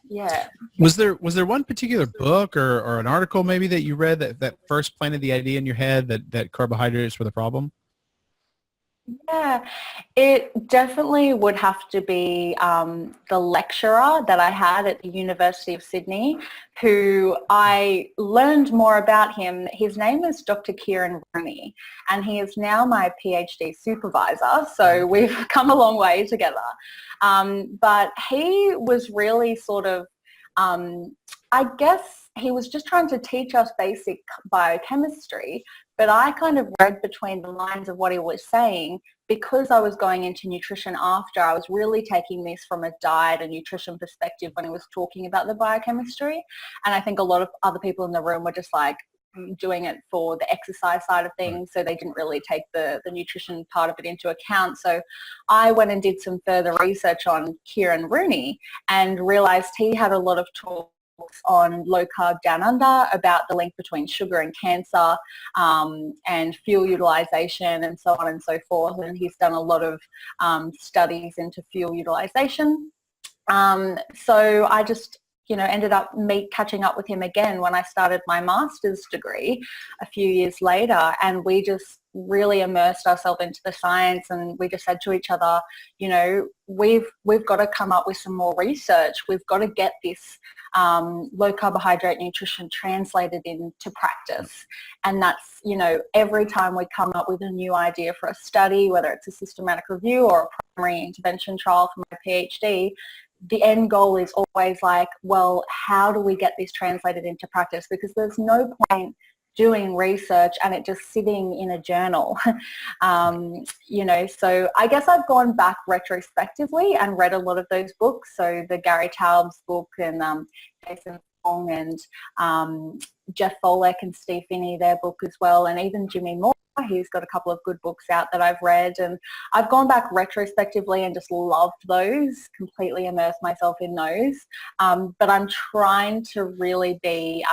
Yeah. Was there one particular book or an article maybe that you read that first planted the idea in your head that carbohydrates were the problem? Yeah, it definitely would have to be the lecturer that I had at the University of Sydney, who I learned more about him. His name is Dr. Kieran Rooney, and he is now my PhD supervisor, so we've come a long way together. But he was really sort of, I guess he was just trying to teach us basic biochemistry, but I kind of read between the lines of what he was saying. Because I was going into nutrition after, I was really taking this from a diet and nutrition perspective when he was talking about the biochemistry. And I think a lot of other people in the room were just like doing it for the exercise side of things, so they didn't really take the nutrition part of it into account. So I went and did some further research on Kieran Rooney and realised he had a lot of talk on low carb down under about the link between sugar and cancer, and fuel utilization and so on and so forth. And he's done a lot of studies into fuel utilization. So I just ended up catching up with him again when I started my master's degree a few years later, and we just really immersed ourselves into the science, and we just said to each other, we've got to come up with some more research. We've got to get this low carbohydrate nutrition translated into practice. And that's, every time we come up with a new idea for a study, whether it's a systematic review or a primary intervention trial for my PhD, the end goal is always like, well, how do we get this translated into practice? Because there's no point doing research and it just sitting in a journal. So I guess I've gone back retrospectively and read a lot of those books. So the Gary Taubes book and Jason Fong and Jeff Folek and Steve Finney, their book as well, and even Jimmy Moore. He's got a couple of good books out that I've read, and I've gone back retrospectively and just loved those, completely immersed myself in those. But I'm trying to really be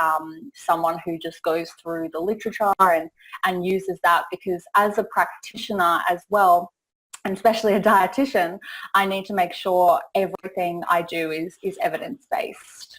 someone who just goes through the literature and uses that, because as a practitioner as well, and especially a dietitian, I need to make sure everything I do is evidence-based.